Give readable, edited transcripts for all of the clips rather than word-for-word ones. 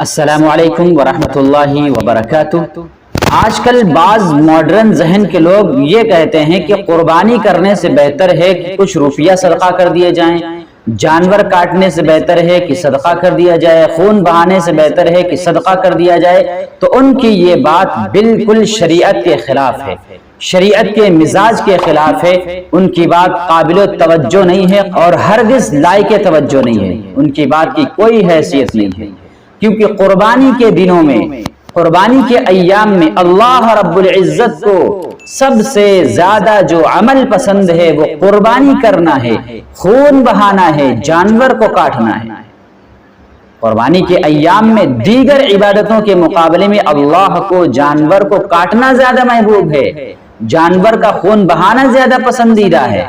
السلام علیکم ورحمۃ اللہ وبرکاتہ۔ آج کل بعض ماڈرن ذہن کے لوگ یہ کہتے ہیں کہ قربانی کرنے سے بہتر ہے کہ کچھ روپیہ صدقہ کر دیے جائیں، جانور کاٹنے سے بہتر ہے کہ صدقہ کر دیا جائے، خون بہانے سے بہتر ہے کہ صدقہ کر دیا جائے۔ تو ان کی یہ بات بالکل شریعت کے خلاف ہے، شریعت کے مزاج کے خلاف ہے۔ ان کی بات قابل توجہ نہیں ہے اور ہرگز لائق توجہ نہیں ہے، ان کی بات کی کوئی حیثیت نہیں ہے، کیونکہ قربانی کے دنوں میں، قربانی کے ایام میں اللہ رب العزت کو سب سے زیادہ جو عمل پسند ہے وہ قربانی کرنا ہے، خون بہانا ہے، جانور کو کاٹنا ہے۔ قربانی کے ایام میں دیگر عبادتوں کے مقابلے میں اللہ کو جانور کو کاٹنا زیادہ محبوب ہے، جانور کا خون بہانا زیادہ پسندیدہ ہے۔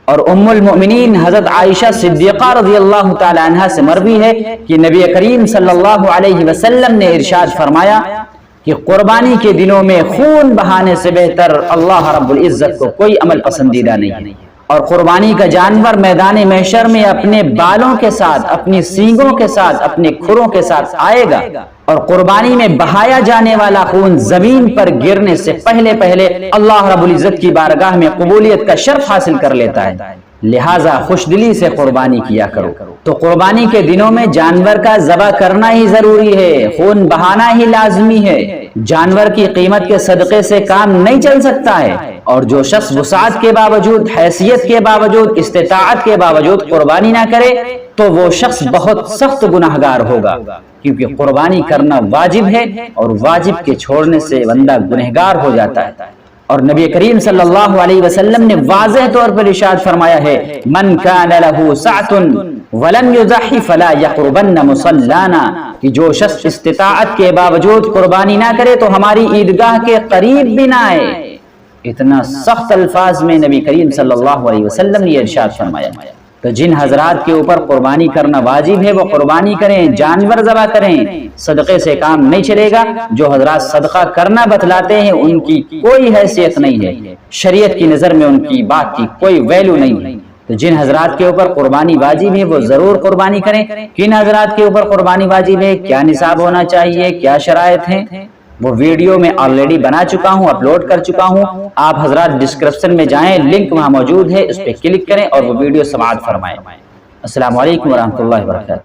اور ام المؤمنین حضرت عائشہ صدیقہ رضی اللہ تعالی عنہ سے مروی ہے کہ نبی کریم صلی اللہ علیہ وسلم نے ارشاد فرمایا کہ قربانی کے دنوں میں خون بہانے سے بہتر اللہ رب العزت کو کوئی عمل پسندیدہ نہیں ہے۔ اور قربانی کا جانور میدان محشر میں اپنے بالوں کے ساتھ، اپنی سینگوں کے ساتھ، اپنے کھروں کے ساتھ آئے گا، اور قربانی میں بہایا جانے والا خون زمین پر گرنے سے پہلے اللہ رب العزت کی بارگاہ میں قبولیت کا شرف حاصل کر لیتا ہے۔ لہٰذا خوش دلی سے قربانی کیا کرو۔ تو قربانی کے دنوں میں جانور کا ذبح کرنا ہی ضروری ہے، خون بہانا ہی لازمی ہے۔ جانور کی قیمت کے صدقے سے کام نہیں چل سکتا ہے، اور جو شخص وسعت کے باوجود، حیثیت کے باوجود، استطاعت کے باوجود قربانی نہ کرے تو وہ شخص بہت سخت گناہگار ہوگا، کیونکہ قربانی کرنا واجب ہے اور واجب کے چھوڑنے سے بندہ گنہگار ہو جاتا ہے۔ اور نبی کریم صلی اللہ علیہ وسلم نے واضح طور پر ارشاد فرمایا ہے، من کان لہ سعۃ ولم یضحی فلا یقربن مصلانا، کہ جو شخص استطاعت کے باوجود قربانی نہ کرے تو ہماری عیدگاہ کے قریب بھی نہ آئے۔ اتنا سخت الفاظ میں نبی کریم صلی اللہ علیہ وسلم نے ارشاد فرمایا۔ تو جن حضرات کے اوپر قربانی کرنا واجب ہے وہ قربانی کریں، جانور ذبح کریں، صدقے سے کام نہیں چلے گا۔ جو حضرات صدقہ کرنا بتلاتے ہیں ان کی کوئی حیثیت نہیں ہے، شریعت کی نظر میں ان کی بات کی کوئی ویلیو نہیں ہے۔ تو جن حضرات کے اوپر قربانی واجب ہے وہ ضرور قربانی کریں۔ کن حضرات کے اوپر قربانی واجب ہے، کیا نصاب ہونا چاہیے، کیا شرائط ہیں، وہ ویڈیو میں آلریڈی بنا چکا ہوں، اپلوڈ کر چکا ہوں۔ آپ حضرات ڈسکرپشن میں جائیں، لنک وہاں موجود ہے، اس پہ کلک کریں اور وہ ویڈیو سماعت فرمائیں۔ السلام علیکم ورحمۃ اللہ وبرکاتہ۔